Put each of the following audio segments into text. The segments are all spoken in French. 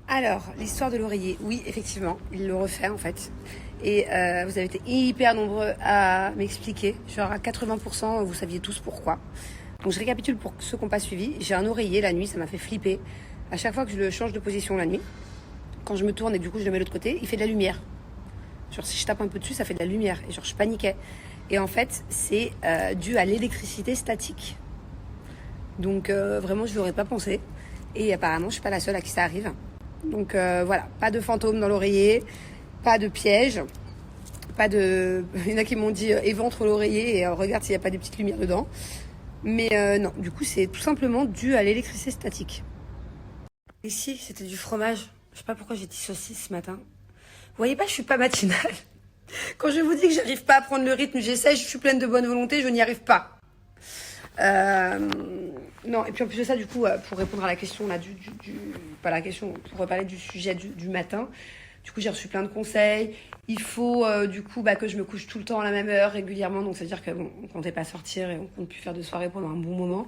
Alors, l'histoire de l'oreiller, oui, effectivement, il le refait en fait. Et vous avez été hyper nombreux à m'expliquer. Genre à 80%, vous saviez tous pourquoi. Donc je récapitule pour ceux qui n'ont pas suivi. J'ai un oreiller la nuit, ça m'a fait flipper. À chaque fois que je le change de position la nuit, quand je me tourne et du coup je le mets de l'autre côté, il fait de la lumière. Genre si je tape un peu dessus, ça fait de la lumière. Et genre je paniquais. Et en fait, c'est dû à l'électricité statique. Donc vraiment, je ne l'aurais pas pensé. Et apparemment, je suis pas la seule à qui ça arrive. Donc voilà, pas de fantômes dans l'oreiller, pas de piège, pas de... Il y en a qui m'ont dit éventre l'oreiller et regarde s'il n'y a pas des petites lumières dedans. Mais non, du coup, c'est tout simplement dû à l'électricité statique. Ici, c'était du fromage. Je sais pas pourquoi j'ai dit saucisse ce matin. Vous voyez pas, je suis pas matinale. Quand je vous dis que j'arrive pas à prendre le rythme, j'essaie, je suis pleine de bonne volonté, je n'y arrive pas. Non, et puis en plus de ça, du coup, pour répondre à la question là, pas la question, pour reparler du sujet du matin, du coup, j'ai reçu plein de conseils. Il faut du coup que je me couche tout le temps à la même heure régulièrement, donc ça veut dire qu'on ne comptait pas sortir et on compte plus faire de soirée pendant un bon moment,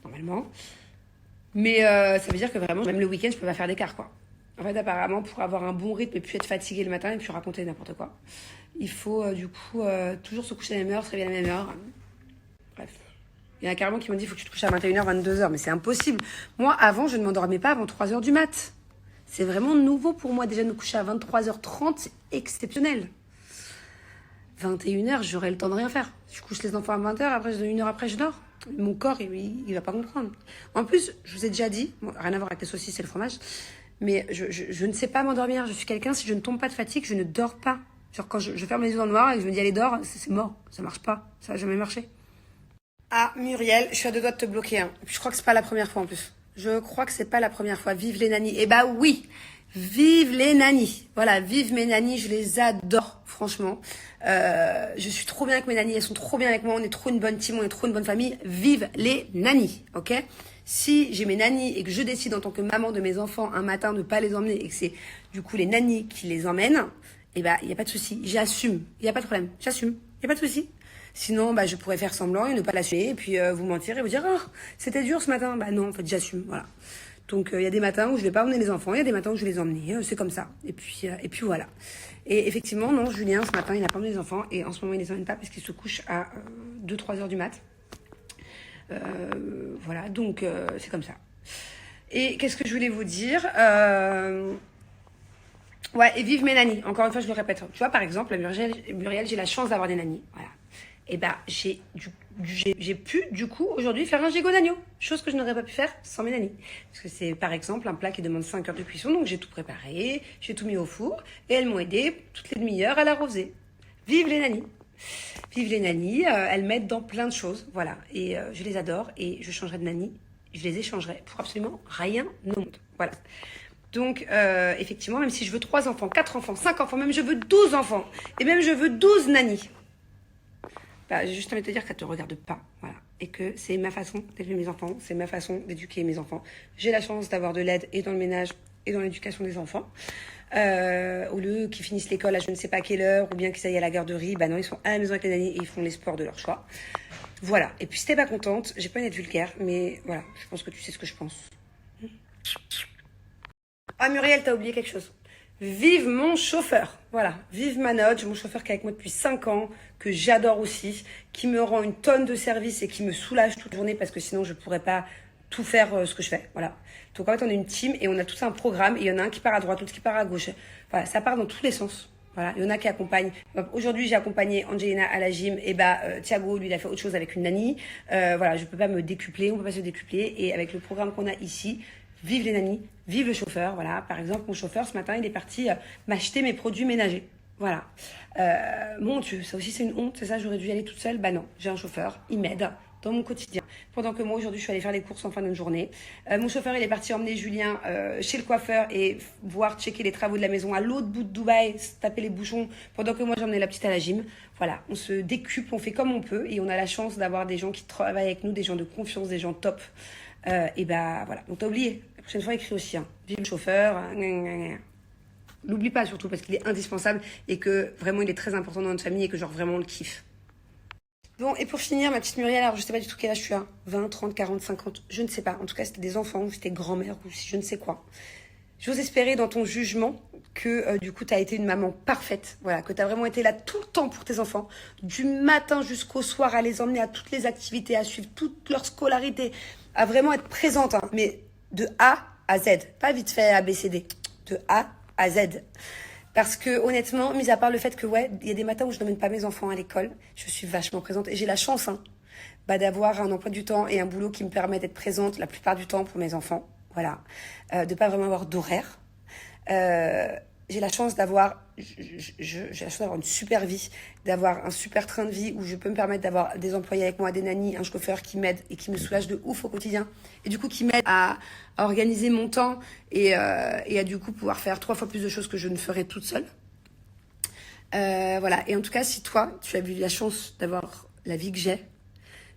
normalement. Mais ça veut dire que vraiment, même le week-end, je peux pas faire d'écart, quoi. En fait, apparemment, pour avoir un bon rythme et puis être fatigué le matin et puis raconter n'importe quoi, il faut du coup toujours se coucher à la même heure, se réveiller à la même heure. Bref. Il y en a carrément qui m'ont dit il faut que tu te couches à 21h, 22h, mais c'est impossible. Moi, avant, je ne m'endormais pas avant 3h du mat. C'est vraiment nouveau pour moi déjà de me coucher à 23h30, c'est exceptionnel. 21h, j'aurai le temps de rien faire. Je couche les enfants à 20h, après, 1 heure après, je dors. Mon corps, il va pas comprendre. En plus, je vous ai déjà dit, bon, rien à voir avec les saucisses et le fromage, mais je ne sais pas m'endormir. Je suis quelqu'un, si je ne tombe pas de fatigue, je ne dors pas. Genre quand je ferme les yeux dans le noir et que je me dis allez dors, c'est mort, ça marche pas, ça va jamais marcher. Ah Muriel, je suis à 2 doigts de te bloquer. Hein. Je crois que c'est pas la première fois en plus. Je crois que c'est pas la première fois. Vive les nannies. Eh bah oui, vive les nannies. Voilà, vive mes nannies, je les adore, franchement. Je suis trop bien avec mes nannies, elles sont trop bien avec moi, on est trop une bonne team, on est trop une bonne famille. Vive les nannies, ok? Si j'ai mes nannies et que je décide en tant que maman de mes enfants un matin de ne pas les emmener et que c'est du coup les nannies qui les emmènent, eh bah, il n'y a pas de souci, j'assume, il n'y a pas de problème, j'assume, il n'y a pas de souci. Sinon, je pourrais faire semblant et ne pas l'assumer et puis vous mentir et vous dire « Oh, c'était dur ce matin ». Bah non, en fait, j'assume, voilà. Donc, il y a des matins où je vais pas emmener les enfants, il y a des matins où je vais les emmener, c'est comme ça. Et puis voilà. Et effectivement, non, Julien, ce matin, il n'a pas emmené les enfants et en ce moment, il les emmène pas parce qu'il se couche à 2-3 heures du mat'. Voilà, donc c'est comme ça. Et qu'est-ce que je voulais vous dire Ouais, et vive mes nannies. Encore une fois, je le répète. Tu vois, par exemple, Muriel, j'ai la chance d'avoir des nannies. Voilà. Et j'ai pu, du coup, aujourd'hui, faire un gigot d'agneau. Chose que je n'aurais pas pu faire sans mes nannies. Parce que c'est, par exemple, un plat qui demande 5 heures de cuisson. Donc, j'ai tout préparé, j'ai tout mis au four. Et elles m'ont aidé toutes les demi-heures à l'arroser. Vive les nannies. Vive les nannies. Elles m'aident dans plein de choses. Voilà. Et je les adore. Et je changerai de nanny. Je les échangerai pour absolument rien au monde. Voilà. Donc, effectivement, même si je veux 3 enfants, 4 enfants, 5 enfants, même je veux 12 enfants, et même je veux 12 nannies, j'ai juste envie de te dire qu'elle ne te regarde pas, voilà. Et que c'est ma façon d'élever mes enfants, c'est ma façon d'éduquer mes enfants. J'ai la chance d'avoir de l'aide et dans le ménage et dans l'éducation des enfants. Au lieu qu'ils finissent l'école à je ne sais pas quelle heure, ou bien qu'ils aillent à la garderie, non, ils sont à la maison avec les nannies et ils font les sports de leur choix. Voilà. Et puis si t'es pas contente, j'ai pas envie d'être vulgaire, mais voilà, je pense que tu sais ce que je pense. Ah Muriel, t'as oublié quelque chose. Vive mon chauffeur, voilà, vive Manoj, mon chauffeur qui est avec moi depuis 5 ans, que j'adore aussi, qui me rend une tonne de service et qui me soulage toute la journée parce que sinon je pourrais pas tout faire ce que je fais, voilà. Donc en fait on est une team et on a tout un programme et il y en a un qui part à droite, l'autre qui part à gauche, voilà, ça part dans tous les sens. Voilà, il y en a qui accompagnent. Aujourd'hui, j'ai accompagné Angelina à la gym. Et Thiago, lui, il a fait autre chose avec une nanny. Voilà, je peux pas me décupler, on peut pas se décupler. Et avec le programme qu'on a ici, vive les nannies, vive le chauffeur. Voilà, par exemple, mon chauffeur, ce matin, il est parti m'acheter mes produits ménagers. Voilà. Mon Dieu, ça aussi, c'est une honte. C'est ça, j'aurais dû y aller toute seule. Bah non, j'ai un chauffeur, il m'aide dans mon quotidien. Pendant que moi, aujourd'hui, je suis allée faire les courses en fin de journée. Mon chauffeur, il est parti emmener Julien chez le coiffeur et voir checker les travaux de la maison à l'autre bout de Dubaï, se taper les bouchons, pendant que moi, j'emmenais la petite à la gym. Voilà, on se décuple, on fait comme on peut et on a la chance d'avoir des gens qui travaillent avec nous, des gens de confiance, des gens top. Voilà, donc t'as oublié. La prochaine fois, écris aussi. Hein. Vive le chauffeur. L'oublie pas surtout parce qu'il est indispensable et que vraiment, il est très important dans notre famille et que genre vraiment, on le kiffe. Bon, et pour finir, ma petite Muriel, alors je sais pas du tout quel âge tu as, 20, 30, 40, 50, je ne sais pas. En tout cas, c'était des enfants ou c'était grand-mère ou je ne sais quoi. J'ose espérer dans ton jugement que du coup tu as été une maman parfaite, voilà, que tu as vraiment été là tout le temps pour tes enfants, du matin jusqu'au soir, à les emmener à toutes les activités, à suivre toute leur scolarité, à vraiment être présente, hein, mais de A à Z, pas vite fait A, B, C, D, de A à Z. Parce que honnêtement, mis à part le fait que ouais, il y a des matins où je n'emmène pas mes enfants à l'école, je suis vachement présente et j'ai la chance d'avoir un emploi du temps et un boulot qui me permet d'être présente la plupart du temps pour mes enfants, voilà, de pas vraiment avoir d'horaire. J'ai la chance d'avoir une super vie, d'avoir un super train de vie où je peux me permettre d'avoir des employés avec moi, des nannies, un chauffeur qui m'aide et qui me soulage de ouf au quotidien et du coup qui m'aide à organiser mon temps et à du coup pouvoir faire 3 fois plus de choses que je ne ferais toute seule. Voilà. Et en tout cas, si toi tu as eu la chance d'avoir la vie que j'ai,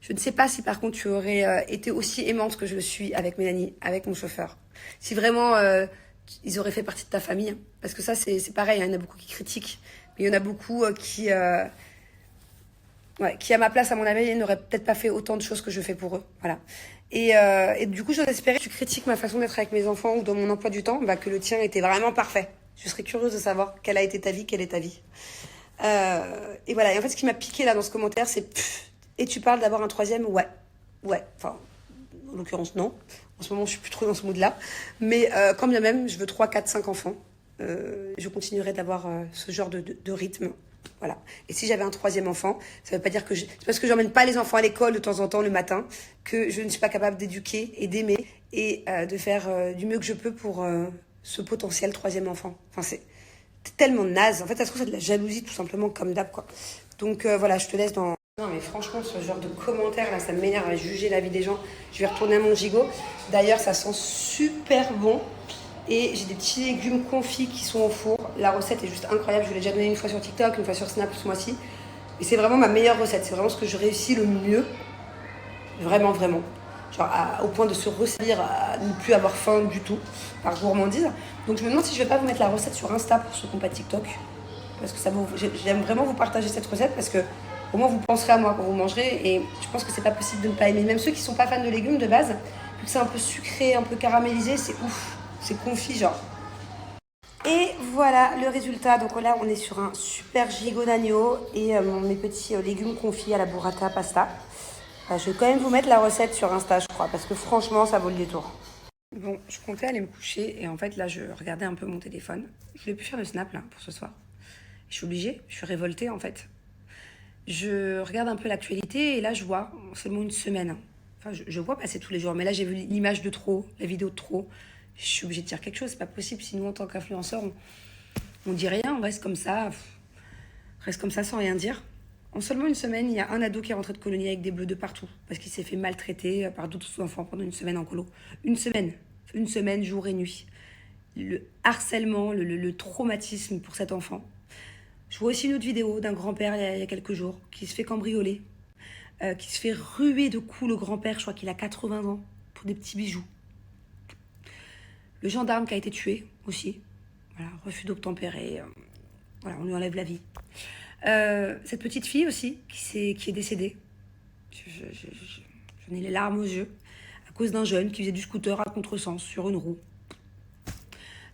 je ne sais pas si par contre tu aurais été aussi aimante que je le suis avec mes nannies, avec mon chauffeur. Si vraiment ils auraient fait partie de ta famille. Hein. Parce que ça, c'est pareil, hein, il y en a beaucoup qui critiquent. Mais il y en a beaucoup qui, à ma place, à mon avis, n'auraient peut-être pas fait autant de choses que je fais pour eux. Voilà. Et du coup, j'ose espérer que tu critiques ma façon d'être avec mes enfants ou dans mon emploi du temps, que le tien était vraiment parfait. Je serais curieuse de savoir quelle a été ta vie, quelle est ta vie. Et voilà. Et en fait, ce qui m'a piqué là dans ce commentaire, c'est et tu parles d'avoir un troisième? Ouais. Enfin, en l'occurrence, non. En ce moment, je suis plus trop dans ce mood-là. Mais quand bien même, je veux 3, 4, 5 enfants. Je continuerai d'avoir ce genre de rythme. Voilà. Et si j'avais un troisième enfant, ça veut pas dire que c'est parce que j'emmène pas les enfants à l'école de temps en temps le matin que je ne suis pas capable d'éduquer et d'aimer et de faire du mieux que je peux pour ce potentiel troisième enfant. Enfin, c'est tellement naze. En fait, ça se trouve, c'est de la jalousie tout simplement comme d'hab, quoi. Donc voilà, je te laisse dans... Non mais franchement, ce genre de commentaires là, ça m'énerve à juger la vie des gens. Je vais retourner à mon gigot. D'ailleurs, ça sent super bon. Et j'ai des petits légumes confits qui sont au four. La recette est juste incroyable. Je vous l'ai déjà donnée une fois sur TikTok, une fois sur Snap ce mois-ci. Et c'est vraiment ma meilleure recette. C'est vraiment ce que je réussis le mieux. Vraiment, vraiment. Genre au point de se resservir, à ne plus avoir faim du tout, par gourmandise. Donc je me demande si je vais pas vous mettre la recette sur Insta pour ceux qui n'ont pas de TikTok. Parce que j'aime vraiment vous partager cette recette parce que au moins vous penserez à moi quand vous mangerez. Et je pense que c'est pas possible de ne pas aimer. Même ceux qui sont pas fans de légumes de base, vu que c'est un peu sucré, un peu caramélisé, c'est ouf. C'est confit genre. Et voilà le résultat. Donc là, on est sur un super gigot d'agneau et mes petits légumes confits à la burrata pasta. Je vais quand même vous mettre la recette sur Insta, je crois, parce que franchement, ça vaut le détour. Bon, je comptais aller me coucher et en fait, là, je regardais un peu mon téléphone. Je voulais plus faire de snap, là, pour ce soir. Je suis obligée, je suis révoltée, en fait. Je regarde un peu l'actualité et là, je vois seulement une semaine. Enfin, je vois passer tous les jours, mais là, j'ai vu l'image de trop, la vidéo de trop. Je suis obligée de dire quelque chose, c'est pas possible. Sinon, en tant qu'influenceur, on dit rien, on reste comme ça. Reste comme ça sans rien dire. En seulement une semaine, il y a un ado qui est rentré de colonie avec des bleus de partout. Parce qu'il s'est fait maltraiter par d'autres enfants pendant une semaine en colo. Une semaine, jour et nuit. Le harcèlement, le traumatisme pour cet enfant. Je vois aussi une autre vidéo d'un grand-père il y a quelques jours qui se fait cambrioler. Qui se fait ruer de coups, le grand-père, je crois qu'il a 80 ans, pour des petits bijoux. Le gendarme qui a été tué aussi. Voilà, refus d'obtempérer. Voilà, on lui enlève la vie. Cette petite fille aussi qui est décédée. J'en ai les larmes aux yeux à cause d'un jeune qui faisait du scooter à contresens sur une roue.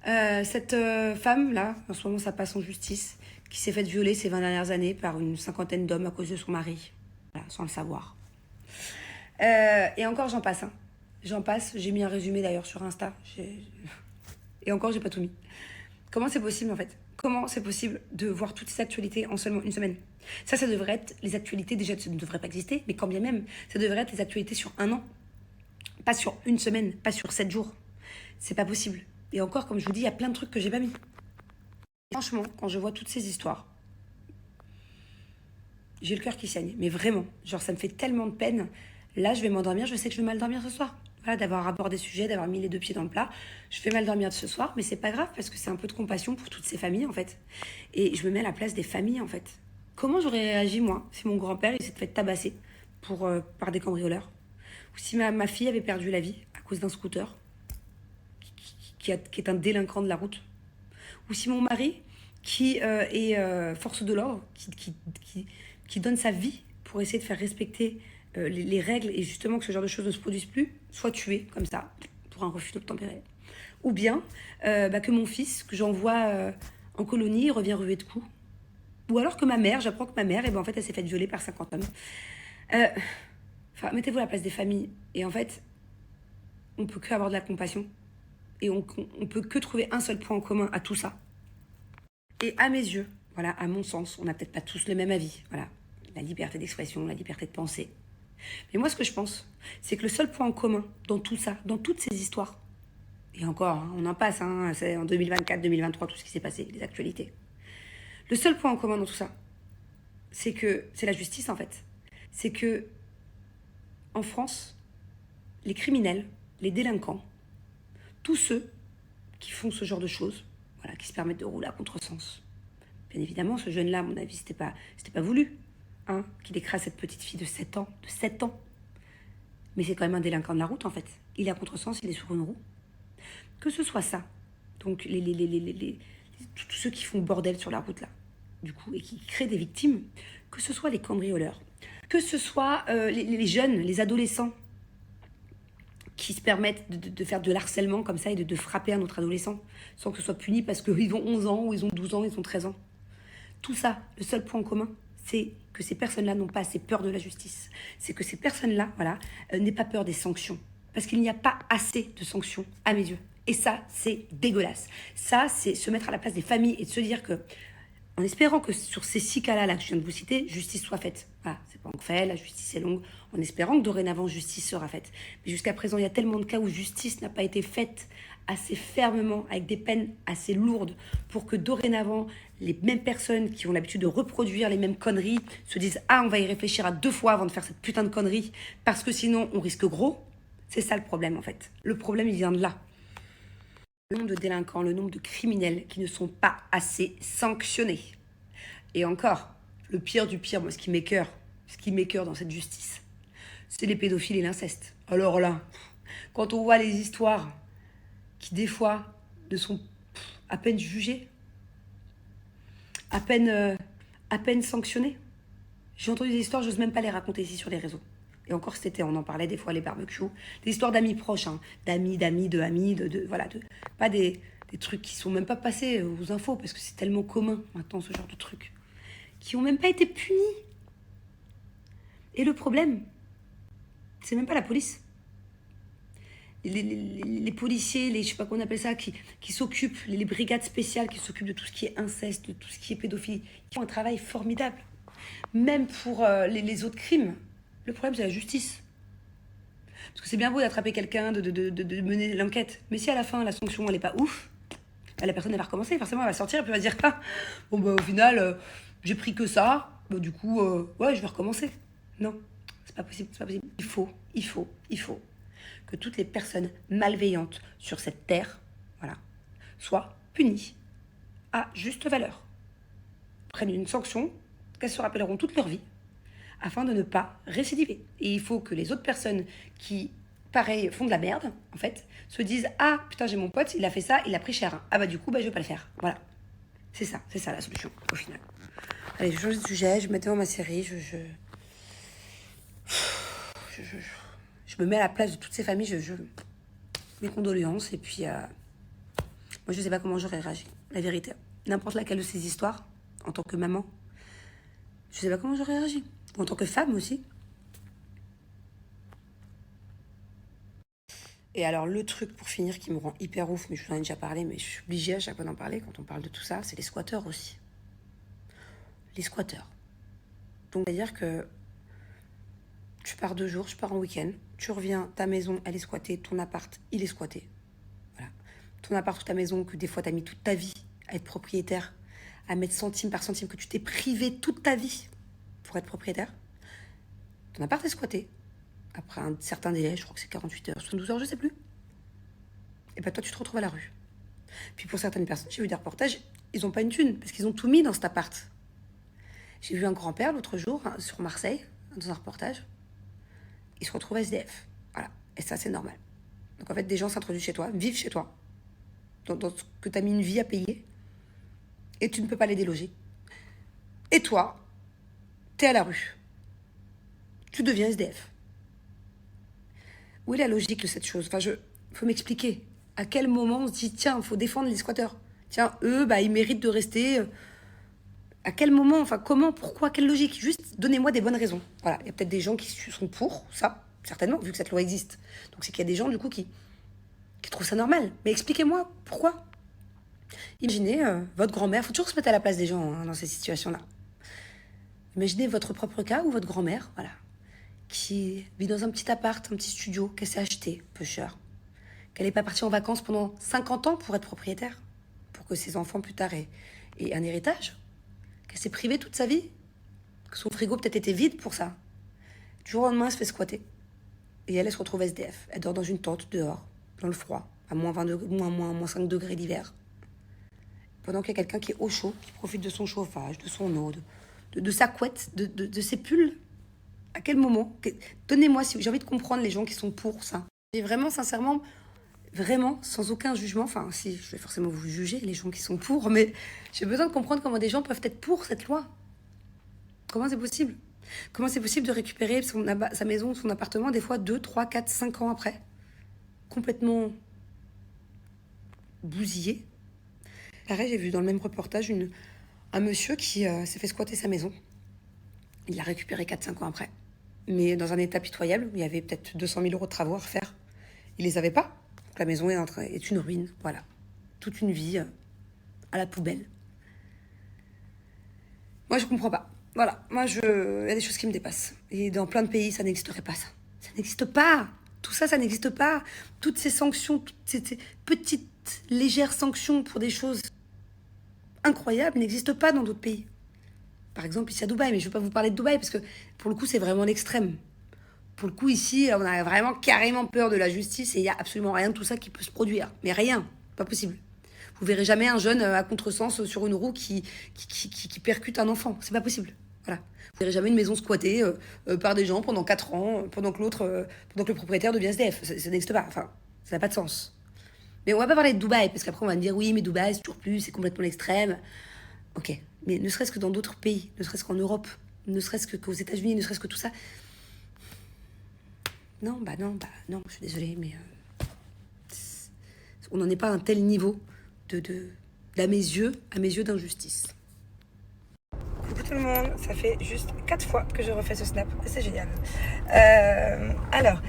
Cette femme là, en ce moment ça passe en justice, qui s'est faite violer ces 20 dernières années par une 50aine d'hommes à cause de son mari, voilà, sans le savoir. Et encore j'en passe, hein. J'en passe, j'ai mis un résumé d'ailleurs sur Insta. Et encore j'ai pas tout mis. Comment c'est possible en fait? Comment c'est possible de voir toutes ces actualités en seulement une semaine? Ça devrait être les actualités, déjà ça ne devrait pas exister, mais quand bien même, ça devrait être les actualités sur un an. Pas sur une semaine, pas sur 7 jours. C'est pas possible. Et encore, comme je vous dis, il y a plein de trucs que j'ai pas mis. Et franchement, quand je vois toutes ces histoires, j'ai le cœur qui saigne. Mais vraiment, genre ça me fait tellement de peine. Là, je vais m'endormir, je sais que je vais mal dormir ce soir. Voilà, d'avoir abordé des sujets, d'avoir mis les deux pieds dans le plat. Je fais mal dormir ce soir, mais c'est pas grave parce que c'est un peu de compassion pour toutes ces familles en fait. Et je me mets à la place des familles en fait. Comment j'aurais réagi moi si mon grand-père il s'était fait tabasser par des cambrioleurs? Ou si ma fille avait perdu la vie à cause d'un scooter qui est un délinquant de la route? Ou si mon mari qui est force de l'ordre, qui donne sa vie pour essayer de faire respecter les règles et justement que ce genre de choses ne se produisent plus, soit tué comme ça pour un refus d'obtempérer. Ou bien que mon fils, que j'envoie en colonie, il revient rué de coups. Ou alors que ma mère, j'apprends que ma mère, en fait, elle s'est faite violer par 50 hommes. Enfin, mettez-vous à la place des familles. Et en fait, on peut que avoir de la compassion. Et on peut que trouver un seul point en commun à tout ça. Et à mes yeux, voilà, à mon sens, on n'a peut-être pas tous le même avis. Voilà, la liberté d'expression, la liberté de penser. Mais moi, ce que je pense, c'est que le seul point en commun dans tout ça, dans toutes ces histoires, et encore, hein, on en passe, hein, c'est en 2024, 2023, tout ce qui s'est passé, les actualités. Le seul point en commun dans tout ça, c'est que c'est la justice en fait. C'est que en France, les criminels, les délinquants, tous ceux qui font ce genre de choses, voilà, qui se permettent de rouler à contresens. Bien évidemment, ce jeune-là, à mon avis, c'était pas voulu, hein, qu'il écrase cette petite fille de 7 ans, Mais c'est quand même un délinquant de la route en fait. Il est à contresens, il est sur une roue. Que ce soit ça, donc tous ceux qui font bordel sur la route là, du coup, et qui créent des victimes, que ce soit les cambrioleurs, que ce soit les jeunes, les adolescents, qui se permettent de faire de l'harcèlement comme ça et de frapper un autre adolescent sans que ce soit puni parce qu'ils ont 11 ans ou ils ont 12 ans, ils ont 13 ans. Tout ça, le seul point en commun, c'est que ces personnes-là n'ont pas assez peur de la justice. C'est que ces personnes-là, voilà, n'aient pas peur des sanctions. Parce qu'il n'y a pas assez de sanctions, à mes yeux. Et ça, c'est dégueulasse. Ça, c'est se mettre à la place des familles et de se dire que, en espérant que sur ces 6 cas-là là, que je viens de vous citer, justice soit faite. Voilà, c'est pas encore fait, la justice est longue. En espérant que dorénavant, justice sera faite. Mais jusqu'à présent, il y a tellement de cas où justice n'a pas été faite assez fermement, avec des peines assez lourdes, pour que dorénavant, les mêmes personnes qui ont l'habitude de reproduire les mêmes conneries se disent « Ah, on va y réfléchir à 2 fois avant de faire cette putain de connerie, parce que sinon, on risque gros ». C'est ça le problème, en fait. Le problème, il vient de là. Le nombre de délinquants, le nombre de criminels qui ne sont pas assez sanctionnés. Et encore, le pire du pire, moi, ce qui m'écoeure dans cette justice, c'est les pédophiles et l'inceste. Alors là, quand on voit les histoires qui, des fois, ne sont à peine jugées, à peine sanctionnées. J'ai entendu des histoires, j'ose même pas les raconter ici sur les réseaux. Et encore cet été, on en parlait des fois, les barbecues. Des histoires d'amis proches, hein. D'amis, voilà. Pas des trucs qui sont même pas passés aux infos, parce que c'est tellement commun maintenant, ce genre de trucs. Qui ont même pas été punis. Et le problème, c'est même pas la police. Les policiers, je sais pas comment on appelle ça, qui s'occupent, les brigades spéciales qui s'occupent de tout ce qui est inceste, de tout ce qui est pédophilie, qui font un travail formidable. Même pour les autres crimes. Le problème, c'est la justice. Parce que c'est bien beau d'attraper quelqu'un, de mener l'enquête. Mais si à la fin, la sanction, elle est pas ouf, bah, la personne, elle va recommencer. Forcément, elle va sortir et puis elle va dire « Ah, bon, bah, au final, j'ai pris que ça. Bah, du coup, ouais, je vais recommencer. » Non, c'est pas possible, c'est pas possible. Il faut que toutes les personnes malveillantes sur cette terre, voilà, soient punies à juste valeur. Prennent une sanction qu'elles se rappelleront toute leur vie, afin de ne pas récidiver. Et il faut que les autres personnes qui, pareil, font de la merde, en fait, se disent « Ah, putain, j'ai mon pote, il a fait ça, il a pris cher. Ah bah du coup, bah, je vais pas le faire. » Voilà. C'est ça la solution, au final. Allez, je change de sujet, je me mets devant ma série, je me mets à la place de toutes ces familles, mes condoléances, et puis moi je sais pas comment j'aurais réagi, la vérité. N'importe laquelle de ces histoires, en tant que maman, je sais pas comment j'aurais réagi. En tant que femme aussi. Et alors le truc pour finir qui me rend hyper ouf, mais je vous en ai déjà parlé, mais je suis obligée à chaque fois d'en parler quand on parle de tout ça, c'est les squatteurs aussi. Les squatteurs. Donc c'est-à-dire que tu pars 2 jours, tu pars en week-end, tu reviens, ta maison elle est squattée, ton appart il est squatté. Voilà. Ton appart ou ta maison que des fois t'as mis toute ta vie à être propriétaire, à mettre centime par centime, que tu t'es privé toute ta vie pour être propriétaire. Ton appart est squatté. Après un certain délai, je crois que c'est 48 heures, 72 heures, je sais plus. Et bah toi, tu te retrouves à la rue. Puis pour certaines personnes, j'ai vu des reportages, ils ont pas une thune, parce qu'ils ont tout mis dans cet appart. J'ai vu un grand-père l'autre jour, hein, sur Marseille, dans un reportage. Il se retrouve SDF. Voilà. Et ça, c'est normal. Donc en fait, des gens s'introduisent chez toi, vivent chez toi, dans ce que tu as mis une vie à payer, et tu ne peux pas les déloger. Et toi, t'es à la rue. Tu deviens SDF. Où est la logique de cette chose? Enfin, faut m'expliquer. À quel moment on se dit, tiens, il faut défendre les squatteurs. Tiens, eux, bah, ils méritent de rester. À quel moment, enfin, comment, pourquoi, quelle logique? Juste, donnez-moi des bonnes raisons. Voilà, il y a peut-être des gens qui sont pour ça, certainement, vu que cette loi existe. Donc c'est qu'il y a des gens, du coup, qui trouvent ça normal. Mais expliquez-moi, pourquoi? Imaginez votre grand-mère, il faut toujours se mettre à la place des gens hein, dans ces situations-là. Imaginez votre propre cas ou votre grand-mère, voilà, qui vit dans un petit appart, un petit studio, qu'elle s'est acheté, peu cher, qu'elle n'est pas partie en vacances pendant 50 ans pour être propriétaire, pour que ses enfants plus tard aient un héritage, qu'elle s'est privée toute sa vie, que son frigo peut-être était vide pour ça. Du jour au lendemain, elle se fait squatter. Et elle se retrouve SDF. Elle dort dans une tente, dehors, dans le froid, à moins 20 degrés, moins 5 degrés l'hiver. Pendant qu'il y a quelqu'un qui est au chaud, qui profite de son chauffage, de son eau, de sa couette, de ses pulls. À quel moment? Donnez-moi, si j'ai envie de comprendre les gens qui sont pour ça. Et vraiment, sincèrement, vraiment, sans aucun jugement, enfin, si, je vais forcément vous juger, les gens qui sont pour, mais j'ai besoin de comprendre comment des gens peuvent être pour cette loi. Comment c'est possible? Comment c'est possible de récupérer sa maison, son appartement, des fois 2, 3, 4, 5 ans après? Complètement bousillé. Pareil, j'ai vu dans le même reportage un monsieur qui s'est fait squatter sa maison. Il l'a récupéré 4-5 ans après. Mais dans un état pitoyable, il y avait peut-être 200 000 euros de travaux à refaire. Il les avait pas. Donc la maison est une ruine. Voilà. Toute une vie à la poubelle. Moi, je comprends pas. Voilà. Moi, il y a des choses qui me dépassent. Et dans plein de pays, ça n'existerait pas, ça. Ça n'existe pas. Tout ça, ça n'existe pas. Toutes ces sanctions, toutes ces petites, légères sanctions pour des choses incroyables n'existent pas dans d'autres pays. Par exemple, ici à Dubaï, mais je ne vais pas vous parler de Dubaï parce que pour le coup, c'est vraiment l'extrême. Pour le coup, ici, on a vraiment carrément peur de la justice et il n'y a absolument rien de tout ça qui peut se produire. Mais rien, pas possible. Vous verrez jamais un jeune à contresens sur une roue qui percute un enfant. C'est pas possible. Voilà. Vous verrez jamais une maison squattée par des gens pendant 4 ans, pendant que le propriétaire devient SDF. Ça n'existe pas. Enfin, ça n'a pas de sens. Mais on va pas parler de Dubaï, parce qu'après on va me dire oui, mais Dubaï c'est toujours plus, c'est complètement l'extrême. Ok, mais ne serait-ce que dans d'autres pays, ne serait-ce qu'en Europe, ne serait-ce qu'aux États-Unis, ne serait-ce que tout ça. Non, je suis désolée, mais on n'en est pas à un tel niveau à mes yeux d'injustice. Coucou tout le monde, ça fait juste 4 fois que je refais ce snap, c'est génial. Alors,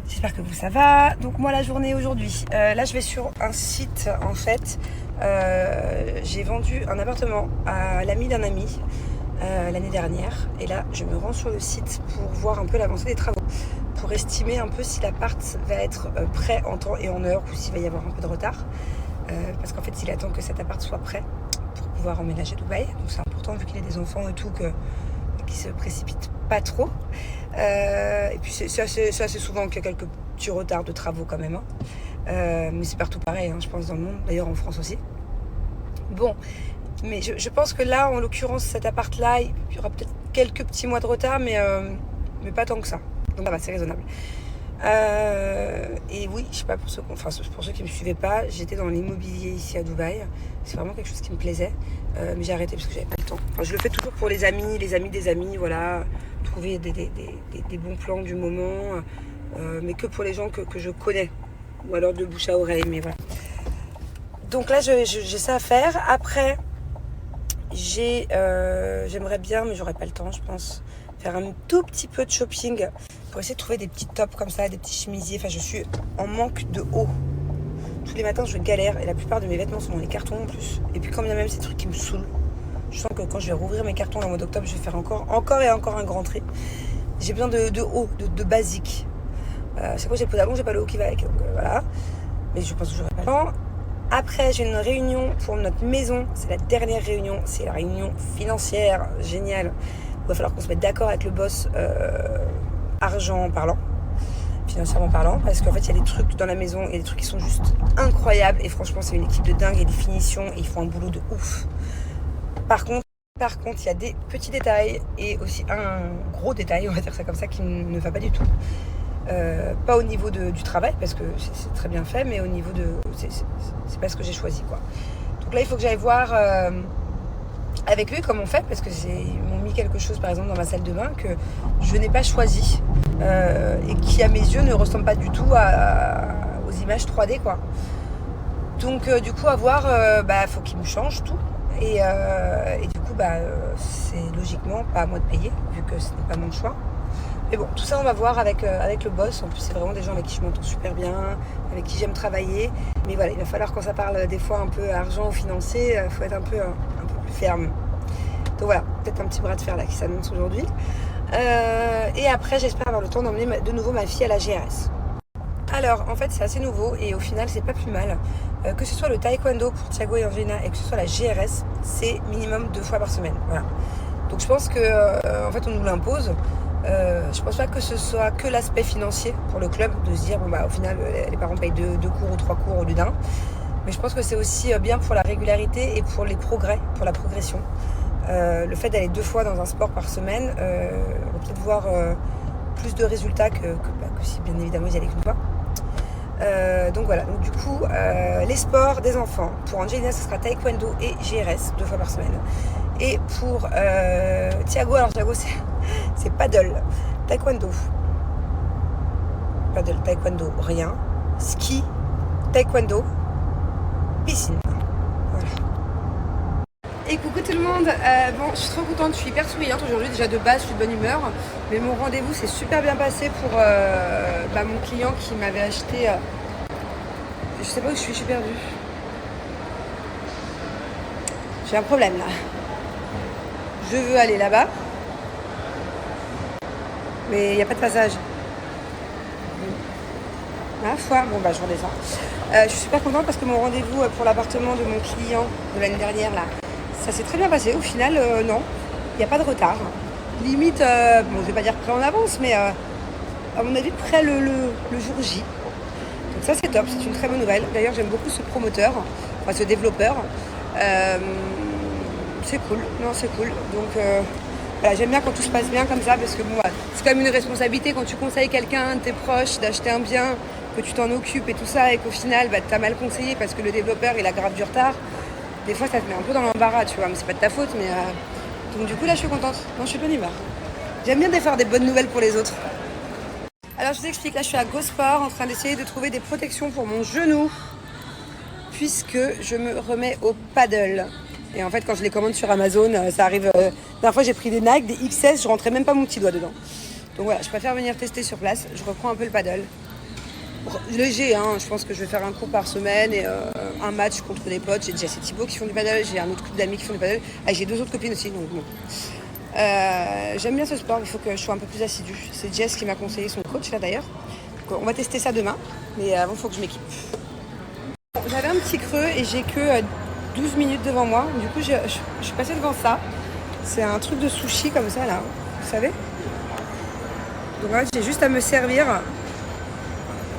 j'espère que vous ça va. Donc moi la journée aujourd'hui, là je vais sur un site en fait. J'ai vendu un appartement à l'ami d'un ami l'année dernière. Et là je me rends sur le site pour voir un peu l'avancée des travaux. Pour estimer un peu si l'appart va être prêt en temps et en heure ou s'il va y avoir un peu de retard. Parce qu'en fait il attend que cet appart soit prêt pour pouvoir emménager à Dubaï. Donc c'est important vu qu'il a des enfants et tout qu'il se précipite pas trop. Et puis c'est assez souvent qu'il y a quelques petits retards de travaux quand même. Mais c'est partout pareil, je pense, dans le monde. D'ailleurs en France aussi. Bon, mais je pense que là, en l'occurrence, cet appart-là, il y aura peut-être quelques petits mois de retard, mais pas tant que ça. Donc ça va, c'est raisonnable. Et oui, je sais pas, pour ceux qui me suivaient pas, j'étais dans l'immobilier ici à Dubaï. C'est vraiment quelque chose qui me plaisait. Mais j'ai arrêté parce que j'avais pas le temps. Enfin, je le fais toujours pour les amis des amis, voilà. Trouver des bons plans du moment. Mais que pour les gens que je connais. Ou alors de bouche à oreille, mais voilà. Donc là, j'ai ça à faire. Après, j'aimerais bien, mais j'aurais pas le temps, je pense, faire un tout petit peu de shopping pour essayer de trouver des petits tops comme ça, des petits chemisiers. Enfin, je suis en manque de haut. Tous les matins, je galère et la plupart de mes vêtements sont dans les cartons en plus. Et puis, quand il y a même ces trucs qui me saoulent, je sens que quand je vais rouvrir mes cartons au mois d'octobre, je vais faire encore et encore un grand tri. J'ai besoin de haut, de basique. Chaque fois, j'ai le pantalon, j'ai pas le haut qui va avec. Donc voilà. Mais je pense que j'aurai pas le temps. Après, j'ai une réunion pour notre maison. C'est la dernière réunion. C'est la réunion financière. Génial. Il va falloir qu'on se mette d'accord avec le boss argent parlant. Financièrement parlant. Parce qu'en fait, il y a des trucs dans la maison. Il y a des trucs qui sont juste incroyables. Et franchement, c'est une équipe de dingue. Il y a des finitions. Et ils font un boulot de ouf. Par contre, il y a des petits détails. Et aussi un gros détail, on va dire ça comme ça, qui ne va pas du tout. Pas au niveau du travail parce que c'est très bien fait, mais au niveau c'est pas ce que j'ai choisi, quoi. Donc là il faut que j'aille voir avec lui comment on fait, parce que ils m'ont mis quelque chose par exemple dans ma salle de bain que je n'ai pas choisi et qui à mes yeux ne ressemble pas du tout aux images 3D, quoi. Donc du coup, à voir, faut qu'il me change tout. Et du coup, c'est logiquement pas à moi de payer, vu que ce n'est pas mon choix. Mais bon, tout ça, on va voir avec le boss. En plus, c'est vraiment des gens avec qui je m'entends super bien, avec qui j'aime travailler. Mais voilà, il va falloir, quand ça parle des fois un peu argent ou financier, il faut être un peu plus ferme. Donc voilà, peut-être un petit bras de fer là qui s'annonce aujourd'hui. Et après, j'espère avoir le temps d'emmener de nouveau ma fille à la GRS. Alors, en fait, c'est assez nouveau et au final, c'est pas plus mal. Que ce soit le taekwondo pour Thiago et Angelina et que ce soit la GRS, c'est minimum 2 fois par semaine. Voilà. Donc, je pense que, en fait, on nous l'impose. Je pense pas que ce soit que l'aspect financier pour le club de se dire, au final, les parents payent 2 cours ou 3 cours au lieu d'un. Mais je pense que c'est aussi bien pour la régularité et pour les progrès, pour la progression. Le fait d'aller 2 fois dans un sport par semaine, on va peut-être voir plus de résultats que si bien évidemment ils y allaient qu'une fois. Donc voilà, donc du coup, les sports des enfants. Pour Angelina, ce sera taekwondo et GRS 2 fois par semaine. Et pour Thiago, alors Thiago c'est paddle, taekwondo. Paddle, taekwondo, rien. Ski, taekwondo, piscine. Voilà. Et coucou tout le monde, je suis trop contente, je suis hyper souriante aujourd'hui, déjà de base je suis de bonne humeur, mais mon rendez-vous s'est super bien passé pour mon client qui m'avait acheté, je sais pas où je suis perdue. J'ai un problème là. Je veux aller là-bas, mais il n'y a pas de passage. Ma foi, je redescends. Je suis super contente parce que mon rendez-vous pour l'appartement de mon client de l'année dernière là, ça s'est très bien passé. Au final, non, il n'y a pas de retard. Limite, je vais pas dire prêt en avance, mais à mon avis, prêt le jour J. Donc ça, c'est top, c'est une très bonne nouvelle. D'ailleurs, j'aime beaucoup ce promoteur, ce développeur. C'est cool, c'est cool. Donc j'aime bien quand tout se passe bien comme ça, parce que c'est quand même une responsabilité quand tu conseilles quelqu'un de tes proches d'acheter un bien, que tu t'en occupes et tout ça, et qu'au final, t'as mal conseillé parce que le développeur, il a grave du retard. Des fois, ça te met un peu dans l'embarras, tu vois, mais c'est pas de ta faute. Mais donc du coup, là, je suis contente. Non, je suis pas humeur. J'aime bien faire des bonnes nouvelles pour les autres. Alors, je vous explique. Là, je suis à Gosport en train d'essayer de trouver des protections pour mon genou, puisque je me remets au paddle. Et en fait, quand je les commande sur Amazon, ça arrive. La dernière fois, j'ai pris des Nike, des XS, je rentrais même pas mon petit doigt dedans. Donc voilà, je préfère venir tester sur place. Je reprends un peu le paddle. Léger, je pense que je vais faire un cours par semaine et un match contre des potes. J'ai déjà Thibaut qui font du paddle, j'ai un autre couple d'amis qui font du paddle. J'ai 2 autres copines aussi, donc bon. J'aime bien ce sport, il faut que je sois un peu plus assidue. C'est Jess qui m'a conseillé, son coach là d'ailleurs. Donc, on va tester ça demain, mais avant il faut que je m'équipe. J'avais un petit creux et j'ai que 12 minutes devant moi. Du coup, je suis passée devant ça. C'est un truc de sushi comme ça là, vous savez. Donc en fait, j'ai juste à me servir.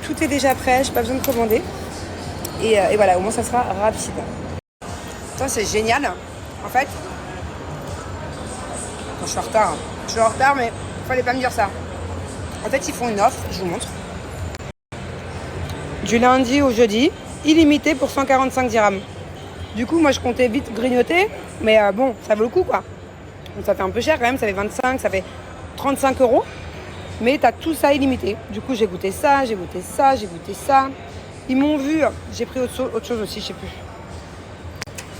Tout est déjà prêt, j'ai pas besoin de commander. Et voilà, au moins ça sera rapide. Ça c'est génial. En fait, je suis en retard. Je suis en retard, mais fallait pas me dire ça. En fait, ils font une offre, je vous montre. Du lundi au jeudi, illimité pour 145 dirhams. Du coup, moi je comptais vite grignoter, mais ça vaut le coup quoi. Donc ça fait un peu cher quand même, ça fait 25, ça fait 35 €. Mais t'as tout ça illimité. Du coup, j'ai goûté ça, j'ai goûté ça, j'ai goûté ça. Ils m'ont vu, j'ai pris autre chose aussi, je sais plus.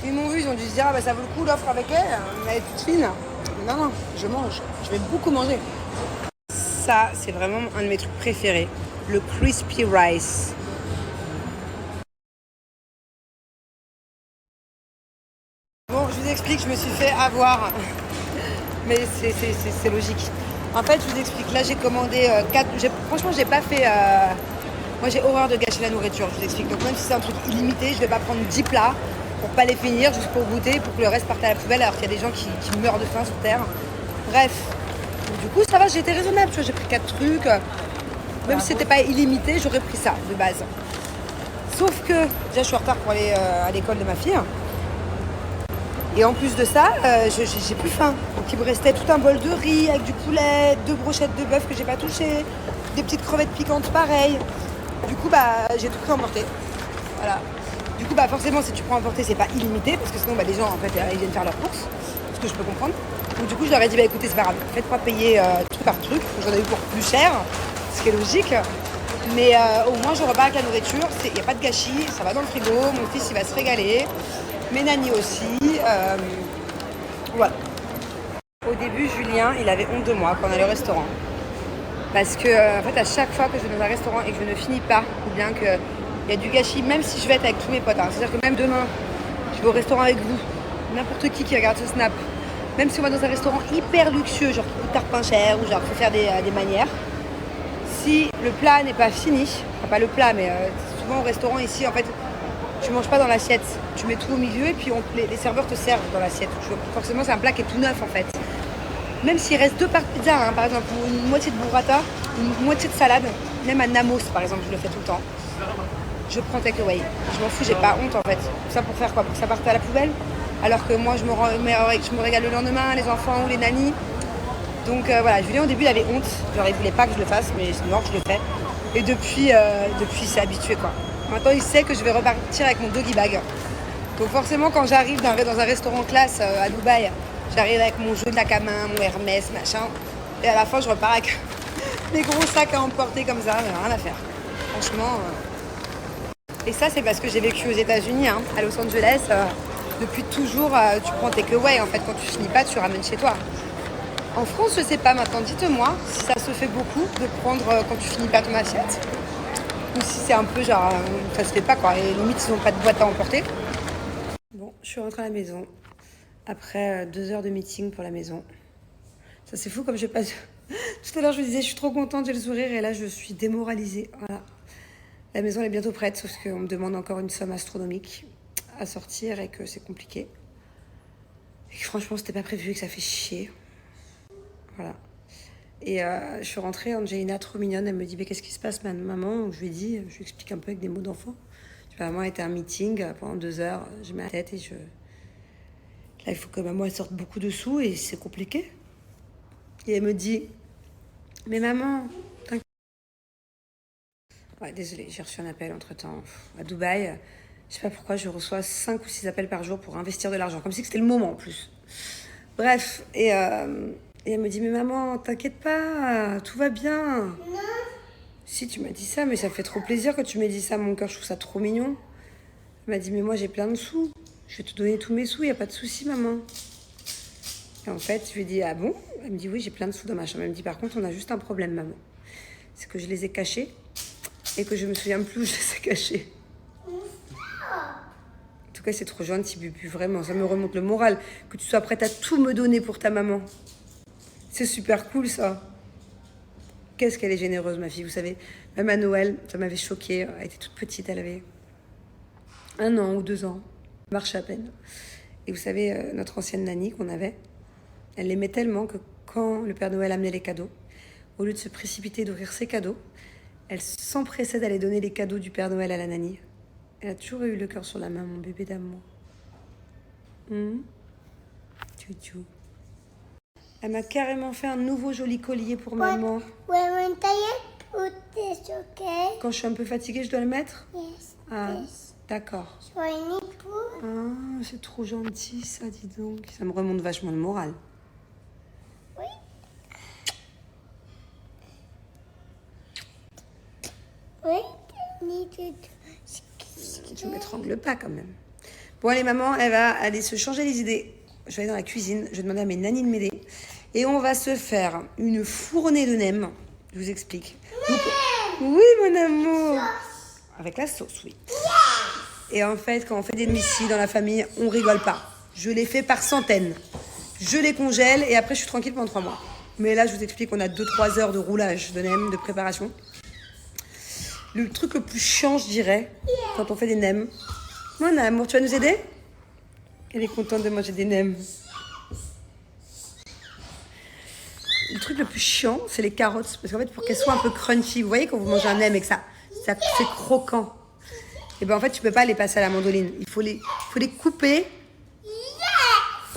Ils m'ont vu, ils ont dû se dire, ça vaut le coup l'offre avec elle, elle est toute fine. Mais non, je mange, je vais beaucoup manger. Ça, c'est vraiment un de mes trucs préférés, le crispy rice. Bon, je vous explique, je me suis fait avoir. Mais c'est logique. En fait, je vous explique, là j'ai commandé 4... Franchement, j'ai pas fait... Moi j'ai horreur de gâcher la nourriture, je vous explique. Donc même si c'est un truc illimité, je vais pas prendre 10 plats pour pas les finir, juste pour goûter, pour que le reste parte à la poubelle, alors qu'il y a des gens qui meurent de faim sur Terre. Bref. Donc, du coup, ça va, j'ai été raisonnable, tu vois, j'ai pris 4 trucs. Même si c'était pas illimité, j'aurais pris ça, de base. Sauf que, déjà je suis en retard pour aller à l'école de ma fille. Et en plus de ça, j'ai plus faim. Donc il me restait tout un bol de riz avec du poulet, 2 brochettes de bœuf que j'ai pas touchées, des petites crevettes piquantes pareilles. Du coup, j'ai tout pris emporté. Voilà. Du coup, forcément, si tu prends emporté, c'est pas illimité, parce que sinon, les gens, en fait, ils viennent faire leurs courses, ce que je peux comprendre. Donc du coup, je leur ai dit, écoutez, c'est pas grave, faites pas payer truc par truc. J'en ai eu pour plus cher, ce qui est logique. Mais au moins, je repars avec la nourriture. Il n'y a pas de gâchis, ça va dans le frigo. Mon fils, il va se régaler. Mes nannies aussi. Voilà. Au début, Julien, il avait honte de moi quand on allait au restaurant. Parce que, en fait, à chaque fois que je vais dans un restaurant et que je ne finis pas, ou bien qu'il y a du gâchis, même si je vais être avec tous mes potes, hein, c'est-à-dire que même demain, je vais au restaurant avec vous, n'importe qui regarde ce snap, même si on va dans un restaurant hyper luxueux, genre qui coûte tarpin cher, ou genre faut faire des manières, si le plat n'est pas fini, enfin pas le plat, mais souvent au restaurant ici, en fait, tu manges pas dans l'assiette, tu mets tout au milieu et puis les serveurs te servent dans l'assiette. Forcément, c'est un plat qui est tout neuf en fait. Même s'il reste 2 parts de pizza, hein, par exemple, ou une moitié de burrata, une moitié de salade, même à Namos par exemple, je le fais tout le temps. Je prends takeaway. Je m'en fous, j'ai pas honte en fait. Ça pour faire quoi? Pour que ça parte à la poubelle? Alors que moi, je me régale le lendemain, les enfants ou les nannies. Donc voilà, Julien au début il avait honte. Genre il voulait pas que je le fasse, mais c'est mort, je le fais. Et depuis il s'est habitué quoi. Maintenant il sait que je vais repartir avec mon doggy bag. Donc forcément quand j'arrive dans un restaurant classe à Dubaï, j'arrive avec mon jeu de lac à main, mon Hermès, machin. Et à la fin je repars avec des gros sacs à emporter comme ça, rien à faire. Franchement. Et ça c'est parce que j'ai vécu aux États-Unis, hein, à Los Angeles. Depuis toujours, tu prends tes takeaway. En fait, quand tu finis pas, tu ramènes chez toi. En France, je sais pas maintenant. Dites-moi si ça se fait beaucoup de prendre quand tu finis pas ton assiette. Ou si c'est un peu genre, ça se fait pas quoi. Et limite, ils n'ont pas de boîte à emporter. Bon, je suis rentrée à la maison. Après 2 heures de meeting pour la maison. Ça c'est fou comme je passe. Tout à l'heure, je me disais, je suis trop contente, j'ai le sourire. Et là, je suis démoralisée. Voilà. La maison elle est bientôt prête, sauf qu'on me demande encore une somme astronomique à sortir et que c'est compliqué. Et que franchement, c'était pas prévu et que ça fait chier. Voilà. Et je suis rentrée, Angelina, trop mignonne, elle me dit, mais qu'est-ce qui se passe, maman? Je lui ai dit, je lui explique un peu avec des mots d'enfant. Maman était à un meeting pendant 2 heures, je mets la tête et là, il faut que maman elle sorte beaucoup de sous et c'est compliqué. Et elle me dit, mais maman, t'inquiète. Ouais, désolée, j'ai reçu un appel entre-temps à Dubaï. Je sais pas pourquoi je reçois 5 ou 6 appels par jour pour investir de l'argent, comme si c'était le moment en plus. Bref, et elle me dit, mais maman, t'inquiète pas, tout va bien. Non. Si, tu m'as dit ça, mais ça fait trop plaisir quand tu m'as dit ça, mon cœur, je trouve ça trop mignon. Elle m'a dit, mais moi j'ai plein de sous, je vais te donner tous mes sous, y a pas de souci, maman. Et en fait, je lui ai dit, ah bon? Elle me dit, oui, j'ai plein de sous dans ma chambre. Elle me dit, par contre, on a juste un problème, maman. C'est que je les ai cachés et que je me souviens plus où je les ai cachés. En tout cas, c'est trop gentil, Bubu, vraiment. Ça me remonte le moral. Que tu sois prête à tout me donner pour ta maman. C'est super cool, ça. Qu'est-ce qu'elle est généreuse, ma fille, vous savez. Même à Noël, ça m'avait choquée. Elle était toute petite, elle avait 1 an ou 2 ans. Elle marchait à peine. Et vous savez, notre ancienne nanny qu'on avait, elle l'aimait tellement que quand le Père Noël amenait les cadeaux, au lieu de se précipiter d'ouvrir ses cadeaux, elle s'empressait d'aller donner les cadeaux du Père Noël à la nanny. Elle a toujours eu le cœur sur la main, mon bébé d'amour. Tchou-tchou. Elle m'a carrément fait un nouveau joli collier pour maman. Quand je suis un peu fatiguée, je dois le mettre? Ah, d'accord. Ah, c'est trop gentil ça, dis donc. Ça me remonte vachement le moral. Tu m'étrangles pas quand même. Bon allez maman, elle va aller se changer les idées. Je vais aller dans la cuisine, je vais demander à mes nannies de m'aider. Et on va se faire une fournée de nems. Je vous explique. Oui mon amour. Avec la sauce, oui. Et en fait, quand on fait des nouilles dans la famille, on rigole pas. Je les fais par centaines. Je les congèle et après je suis tranquille pendant 3 mois. Mais là, je vous explique qu'on a 2-3 heures de roulage de nems, de préparation. Le truc le plus chiant, je dirais, quand on fait des nems. Mon amour, tu vas nous aider? Elle est contente de manger des nems. Le truc le plus chiant, c'est les carottes. Parce qu'en fait, pour qu'elles soient un peu crunchy, vous voyez quand vous mangez un nem et que ça c'est croquant. Et ben en fait, tu peux pas les passer à la mandoline. Il faut les couper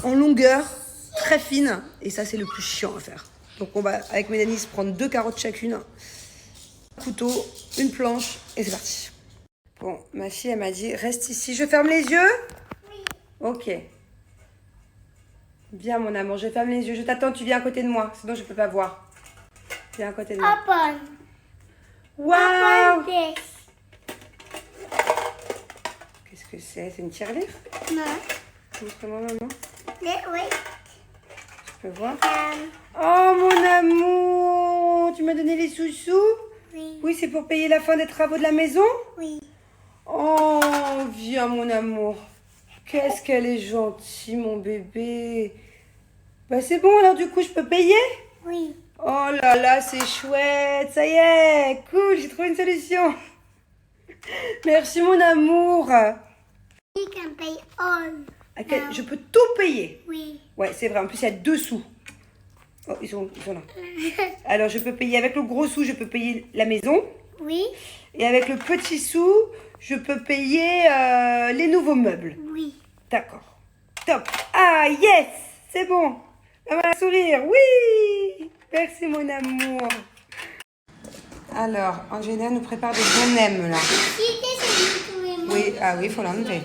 en longueur, très fine. Et ça, c'est le plus chiant à faire. Donc on va, avec mes nannies, prendre 2 carottes chacune. Un couteau, une planche, et c'est parti. Bon, ma fille, elle m'a dit, reste ici. Je ferme les yeux? Oui. Ok. Viens, mon amour, je ferme les yeux. Je t'attends, tu viens à côté de moi. Sinon, je peux pas voir. Viens à côté de moi. Papa. Waouh! This. Qu'est-ce que c'est? C'est une tirelire? No. Montre-moi, maman. Wait. Je peux voir. Um, Oh, mon amour! Tu m'as donné les sous-sous? oui. Oui, c'est pour payer la fin des travaux de la maison? Oui. Oh, viens, mon amour. Qu'est-ce qu'elle est gentille, mon bébé. Bah, c'est bon, alors du coup, je peux payer? Oui. Oh là là, c'est chouette. Ça y est, cool, j'ai trouvé une solution. Merci, mon amour. You can pay all. Je peux tout payer. Oui. Ouais, c'est vrai. En plus, il y a 2 sous. Oh, ils sont là. Alors, je peux payer avec le gros sou, je peux payer la maison. Oui. Et avec le petit sou, je peux payer les nouveaux meubles. Oui. D'accord. Top. Ah, yes. C'est bon. Maman a un sourire. Oui. Merci, mon amour. Alors, Angela nous prépare des bons nems, là. Si, this is to remove. Oui, ah oui, il faut l'enlever.